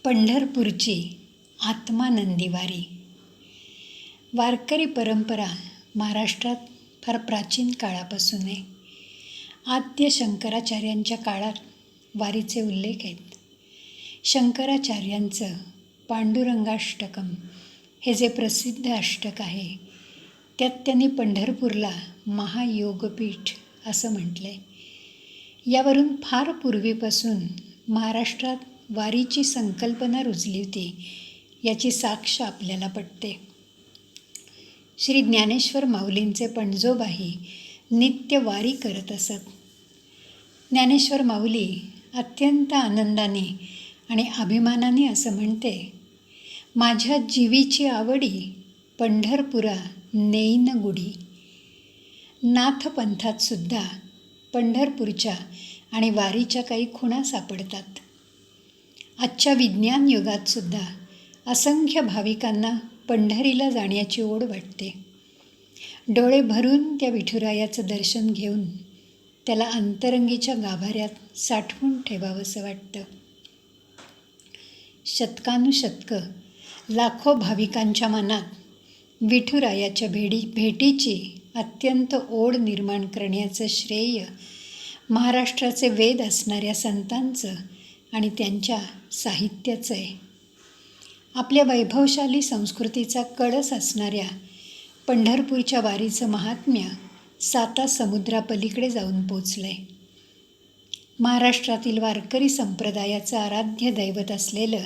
पंढरपूरची आत्मानंदी वारी. वारकरी परंपरा महाराष्ट्रात फार प्राचीन काळापासून आहे. आद्य शंकराचार्यांच्या काळात वारीचे उल्लेख आहेत. शंकराचार्यांचं पांडुरंगाष्टकम हे जे प्रसिद्ध अष्टक आहे त्यात त्यांनी पंढरपूरला महायोगपीठ असं म्हटलं आहे. यावरून फार पूर्वीपासून महाराष्ट्रात वारीची संकल्पना रुजली होती याची साक्ष आपल्याला पटते. श्री ज्ञानेश्वर माऊलींचे पणजोबाही नित्य वारी करत असत. ज्ञानेश्वर माऊली अत्यंत आनंदाने आणि अभिमानाने असं म्हणते, माझ्या जीवीची आवडी पंढरपुरा नेईन गुढी. नाथपंथात सुद्धा पंढरपूरच्या आणि वारीच्या काही खुणा सापडतात. आजच्या विज्ञान युगात सुद्धा असंख्य भाविकांना पंढरीला जाण्याची ओढ वाटते. डोळे भरून त्या विठुरायाचं दर्शन घेऊन त्याला अंतरंगीच्या गाभाऱ्यात साठवून ठेवावंसं वाटतं. शतकानुशतकं लाखो भाविकांच्या मनात विठुरायाच्या भेटीची अत्यंत ओढ निर्माण करण्याचं श्रेय महाराष्ट्राचे वेद असणाऱ्या संतांचं आणि त्यांच्या साहित्याचं आहे. आपल्या वैभवशाली संस्कृतीचा कळस असणाऱ्या पंढरपूरच्या वारीचं महात्म्य साता समुद्रापलीकडे जाऊन पोचलं आहे. महाराष्ट्रातील वारकरी संप्रदायाचं आराध्य दैवत असलेलं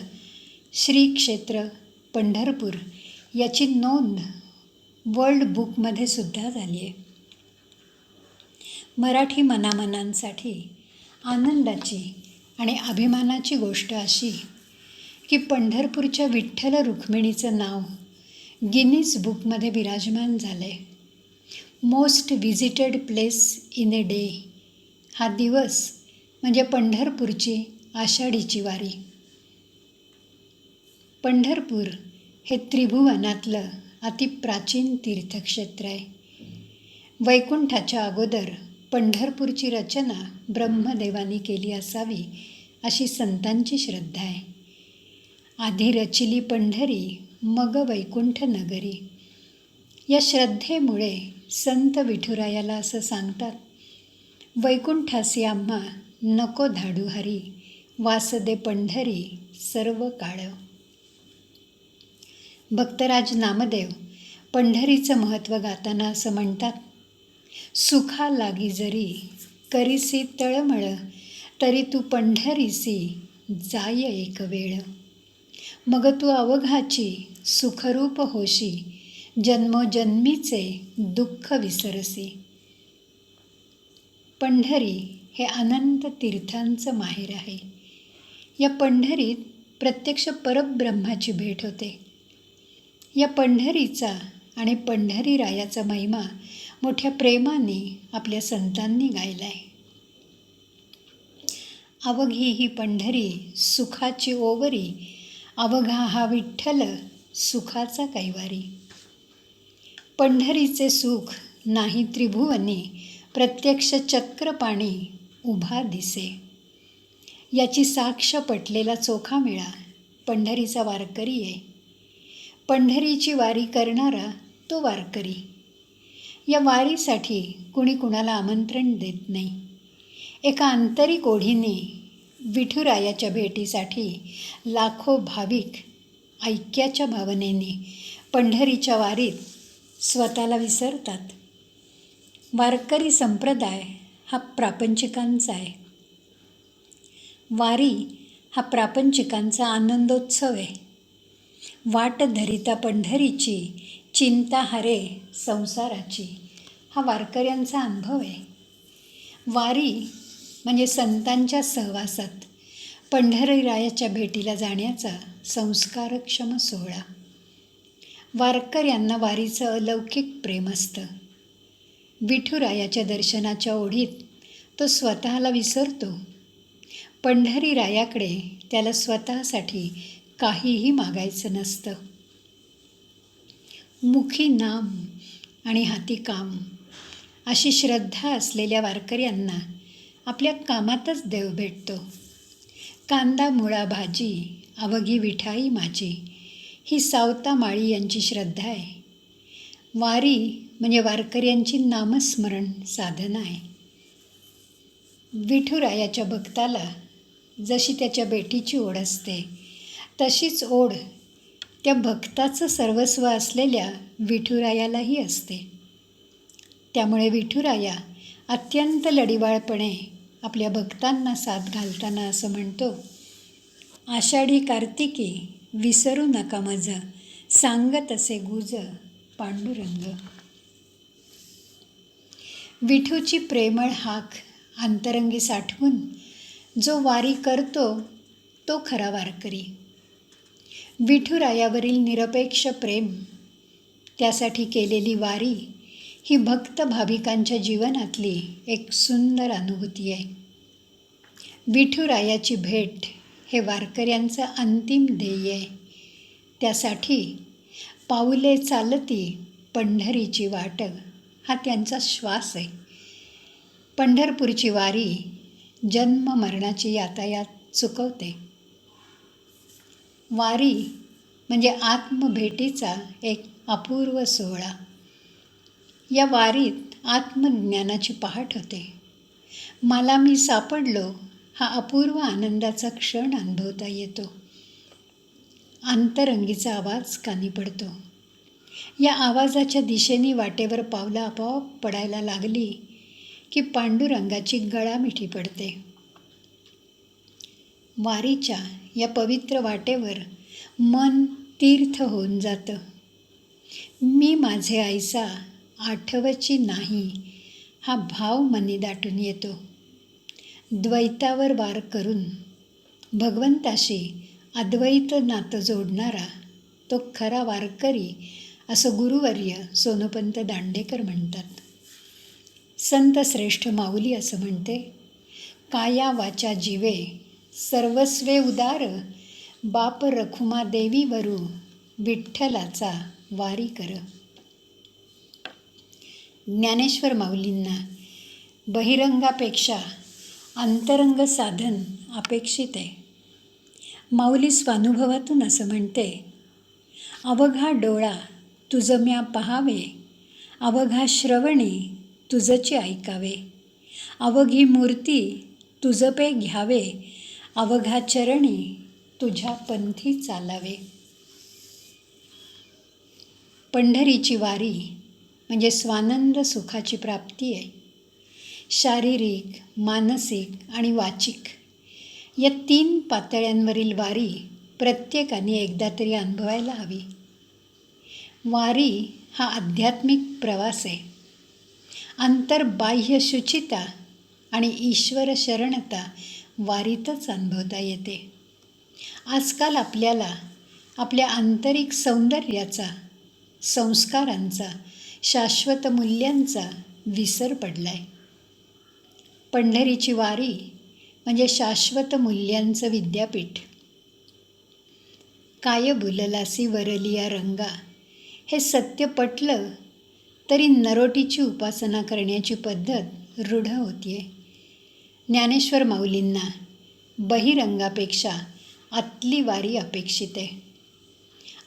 श्री क्षेत्र पंढरपूर याची नोंद वर्ल्ड बुकमध्ये सुद्धा झाली आहे. मराठी मनामनांसाठी आनंदाची आणि अभिमानाची गोष्ट अशी की पंढरपूरच्या विठ्ठल रुक्मिणीचं नाव गिनीज बुकमध्ये विराजमान झालं आहे. Most visited place in a day हा दिवस म्हणजे पंढरपूरची आषाढीची वारी. पंढरपूर हे त्रिभुवनातलं अतिप्राचीन तीर्थक्षेत्र आहे. वैकुंठाच्या अगोदर पंढरपूरची रचना ब्रह्मदेवानी केली असावी अशी संतांची श्रद्धा आहे. आधी रचिली पंढरी मग वैकुंठ नगरी. या श्रद्धेमुळे संत विठुरायाला असं सांगतात, वैकुंठासी आम्हा नको धाडू हरी, वासदे पंढरी सर्व काळ. भक्तराज नामदेव पंढरीचं महत्त्व गाताना असं म्हणतात, सुखा लागी जरी करीसी तळमळ, तरी तू पंढरीसी जाय एक वेळ. मग तू अवघाची सुखरूप होशी, जन्मोजन्मीचे दुःख विसरसी. पंढरी हे अनंत तीर्थांचं माहेर आहे. या पंढरीत प्रत्यक्ष परब्रह्माची भेट होते. या पंढरीचा आणि पंढरीरायाचा महिमा मोठ्या प्रेमाने आपल्या संतांनी गायला आहे. अवघी ही पंढरी सुखाची ओवरी, अवघा हा विठ्ठल सुखाचा कैवारी. पंढरीचे सुख नाही त्रिभुवनी, प्रत्यक्ष चक्रपाणी उभा दिसे. याची साक्ष पटलेला चोखामेळा पंढरीचा वारकरी आहे. पंढरीची वारी करणारा तो वारकरी. या वारीसाठी कुणी कुणाला आमंत्रण देत नाही. एका आंतरिक ओढीने विठुरायाच्या भेटीसाठी लाखो भाविक ऐक्याच्या भावनेने पंढरीच्या वारीत स्वतःला विसरतात. वारकरी संप्रदाय हा प्रापंचिकांचा आहे. वारी हा प्रापंचिकांचा आनंदोत्सव आहे. वाट धरिता पंढरीची, चिंता हरे संसाराची हा वारकऱ्यांचा अनुभव आहे. वारी म्हणजे संतांच्या सहवासात पंढरीरायाच्या भेटीला जाण्याचा संस्कारक्षम सोहळा. वारकऱ्यांना वारीचं अलौकिक प्रेम असतं. विठुरायाच्या दर्शनाच्या ओढीत तो स्वतःला विसरतो. पंढरीरायाकडे त्याला स्वतःसाठी काहीही मागायचं नसतं. मुखी नाम आणि हाती काम अशी श्रद्धा असलेल्या वारकऱ्यांना आपल्या कामातच देव भेटतो. कांदा मुळा भाजी अवघी विठाई माझी, ही सावता माळी यांची श्रद्धा आहे. वारी म्हणजे वारकऱ्यांची नामस्मरण साधना आहे. विठुरायाच्या भक्ताला जशी त्याच्या बेटीची ओढ असते, तशीच ओढ त्या भक्ताचं सर्वस्व असलेल्या विठुरायालाही असते. त्यामुळे विठुराया अत्यंत लढिवाळपणे आपल्या भक्तांना साथ घालताना असं म्हणतो, आषाढी कार्तिकी विसरू नका मज, सांगत असे गुज पांडुरंग. विठूची प्रेमळ हाक अंतरंगी साठवून जो वारी करतो तो खरा वारकरी. विठुरायावरील निरपेक्ष प्रेम, त्यासाठी केलेली वारी ही भक्त भाविकांच्या जीवनातली एक सुंदर अनुभूती आहे. विठुरायाची भेट हे वारकऱ्यांचं अंतिम ध्येय आहे. त्यासाठी पाऊले चालती पंढरीची वाट हा त्यांचा श्वास आहे. पंढरपूरची वारी जन्म मरणाची यातायात चुकवते. वारी म्हणजे आत्मभेटीचा एक अपूर्व सोहळा. या वारीत आत्मज्ञानाची पहाट होते. मला मी सापडलो हा अपूर्व आनंदाचा क्षण अनुभवता येतो. अंतरंगीचा आवाज कानी पडतो. या आवाजाच्या दिशेने वाटेवर पावलं आपोआप पडायला लागली की पांडुरंगाची गळामिठी पडते. वारीच्या या पवित्र वाटेवर मन तीर्थ होऊन जातं. मी माझे ऐसा आठवची नाही हा भाव मनी दाटून येतो. द्वैतावर वार करून भगवंताशी अद्वैत नातं जोडणारा तो खरा वारकरी असं गुरुवर्य सोनोपंत दांडेकर म्हणतात. संत श्रेष्ठ माऊली असं म्हणते, काया वाचा जीवे सर्वस्वे उदार, बाप रखुमा देवी वरू विठ्ठलाचा वारी कर. ज्ञानेश्वर माऊलींना बहिरंगापेक्षा अंतरंग साधन अपेक्षित आहे. माऊली स्वानुभवातून असं म्हणते, अवघा डोळा तुझ म्या पहावे, अवघा श्रवणी तुझची ऐकावे, अवघी मूर्ती तुझ पे घ्यावे, अवघा चरणी तुझ्या पंथी चालावे. पंढरीची वारी म्हणजे स्वानंद सुखाची प्राप्ती आहे. शारीरिक, मानसिक आणि वाचिक या 3 पातळ्यांवरील वारी प्रत्येकाने एकदा तरी अनुभवायला हवी. वारी हा आध्यात्मिक प्रवास आहे. अंतर्बाह्य शुचिता आणि ईश्वर शरणता वारीतच अनुभवता येते. आजकाल आपल्याला आपल्या आंतरिक सौंदर्याचा, संस्कारांचा, शाश्वत मूल्यांचा विसर पडलाय. पंढरीची वारी म्हणजे शाश्वत मूल्यांचं विद्यापीठ. काय बुललासी वरलिया रंगा हे सत्य पटलं तरी नरोटीची उपासना करण्याची पद्धत रूढ होतीये. ज्ञानेश्वर माऊलींना बहिरंगापेक्षा आतली वारी अपेक्षित आहे.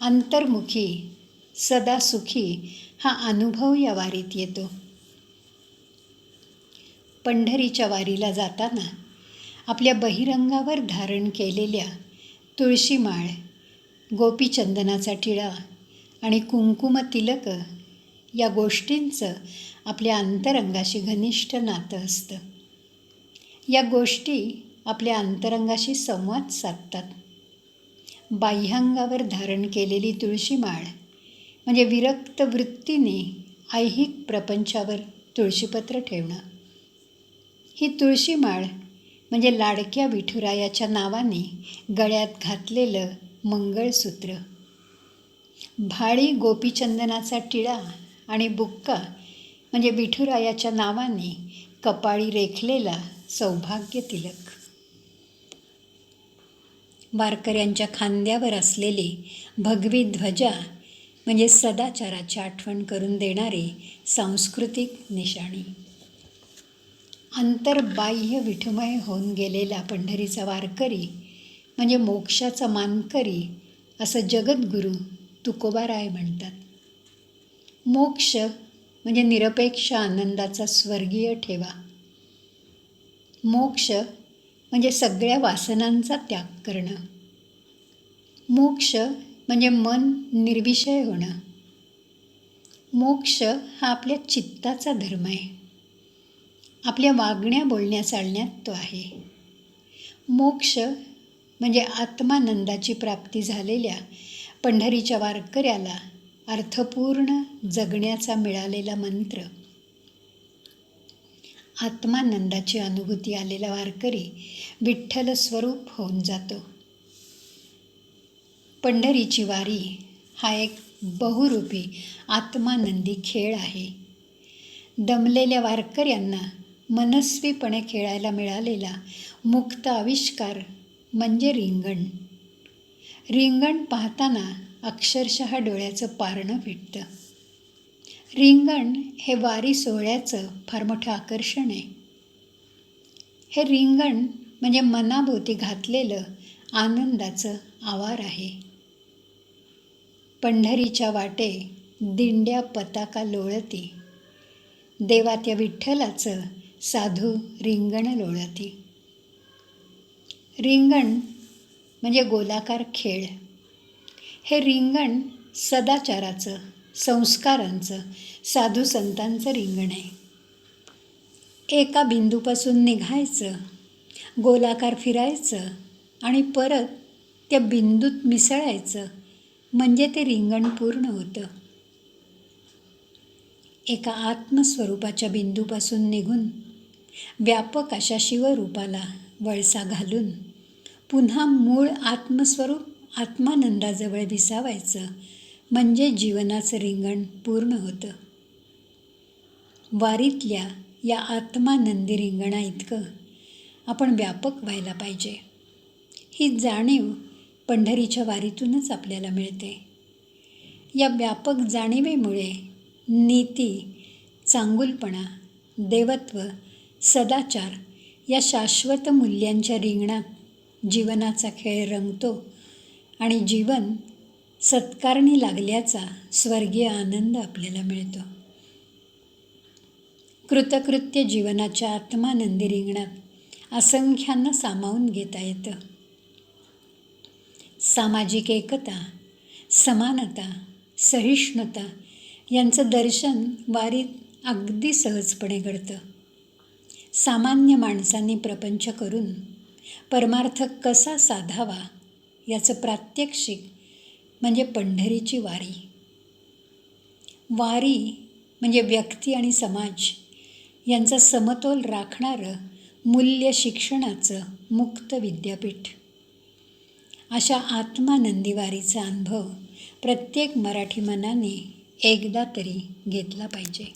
अंतर्मुखी सदा सुखी हा अनुभव या वारीत येतो. पंढरीच्या वारीला जाताना आपल्या बहिरंगावर धारण केलेल्या तुळशीमाळ, गोपीचंदनाचा टिळा आणि कुंकुम तिलक या गोष्टींचं आपल्या अंतरंगाशी घनिष्ठ नातं असतं. या गोष्टी आपल्या अंतरंगाशी संवाद साधतात. बाह्यांगावर धारण केलेली तुळशीमाळ म्हणजे विरक्त वृत्तीने ऐहिक प्रपंचावर तुळशीपत्र ठेवणं. ही तुळशीमाळ म्हणजे लाडक्या विठुरायाच्या नावाने गळ्यात घातलेलं मंगळसूत्र. भाळी गोपीचंदनाचा टिळा आणि बुक्का म्हणजे विठुरायाच्या नावाने कपाळी रेखलेला सौभाग्य तिलक. वारकऱ्यांच्या खांद्यावर असलेली भगवी ध्वजा म्हणजे सदाचाराची आठवण करून देणारी सांस्कृतिक निशाणी. अंतर्बाह्य विठुमय होऊन गेलेला पंढरीचा वारकरी म्हणजे मोक्षाचा मानकरी असं जगद्गुरू तुकोबाराय म्हणतात. मोक्ष म्हणजे निरपेक्ष आनंदाचा स्वर्गीय ठेवा. मोक्ष म्हणजे सगळ्या वासनांचा त्याग करणं. मोक्ष म्हणजे मन निर्विषय होणं. मोक्ष हा आपल्या चित्ताचा धर्म आहे. आपल्या वागण्या बोलण्या चालण्यात तो आहे. मोक्ष म्हणजे आत्मानंदाची प्राप्ती झालेल्या पंढरीच्या वारकऱ्याला अर्थपूर्ण जगण्याचा मिळालेला मंत्र. आत्मानंदाची अनुभूती आलेला वारकरी विठ्ठल स्वरूप होऊन जातो. पंढरीची वारी हा एक बहुरूपी आत्मानंदी खेळ आहे. दमलेल्या वारकऱ्यांना मनस्वीपणे खेळायला मिळालेला मुक्त आविष्कार म्हणजे रिंगण. रिंगण पाहताना अक्षरशः डोळ्याचं पारणं फिटतं. रिंगण हे वारी सोहळ्याचं फार मोठं आकर्षण आहे. हे रिंगण म्हणजे मनाभोवती घातलेलं आनंदाचं आवार आहे. पंढरीच्या वाटे दिंड्या पताका लोळती, देवा त्या विठ्ठलाचं साधू रिंगण लोळती. रिंगण म्हणजे गोलाकार खेळ. हे रिंगण सदाचाराचं, संस्कारांचं, साधू संतांचं रिंगण आहे. एका बिंदूपासून निघायचं, गोलाकार फिरायचं आणि परत त्या बिंदूत मिसळायचं म्हणजे ते रिंगण पूर्ण होतं. एका आत्मस्वरूपाच्या बिंदूपासून निघून व्यापक अशा शिवरूपाला वळसा घालून पुन्हा मूळ आत्मस्वरूप आत्मानंदाजवळ विसावायचं म्हणजे जीवनाचं रिंगण पूर्ण होतं. वारीतल्या या आत्मानंदी रिंगणा इतकं आपण व्यापक व्हायला पाहिजे. ही जाणीव पंढरीच्या वारीतूनच आपल्याला मिळते. या व्यापक जाणीवेमुळे नीती, चांगुलपणा, देवत्व, सदाचार या शाश्वत मूल्यांच्या रिंगणात जीवनाचा खेळ रंगतो आणि जीवन सत्कारणी लागल्याचा स्वर्गीय आनंद आपल्याला मिळतो. कृतकृत्य जीवनाच्या आत्मानंदी रिंगणात असंख्यांना सामावून घेता येतं. सामाजिक एकता, समानता, सहिष्णुता यांचं दर्शन वारीत अगदी सहजपणे घडतं. सामान्य माणसांनी प्रपंच करून परमार्थ कसा साधावा याचं प्रात्यक्षिक म्हणजे पंढरीची वारी. वारी म्हणजे व्यक्ती आणि समाज यांचा समतोल राखणारं मूल्य शिक्षणाचं मुक्त विद्यापीठ. अशा आत्मानंदी वारीचा अनुभव प्रत्येक मराठी मनाने एकदा तरी घेतला पाहिजे.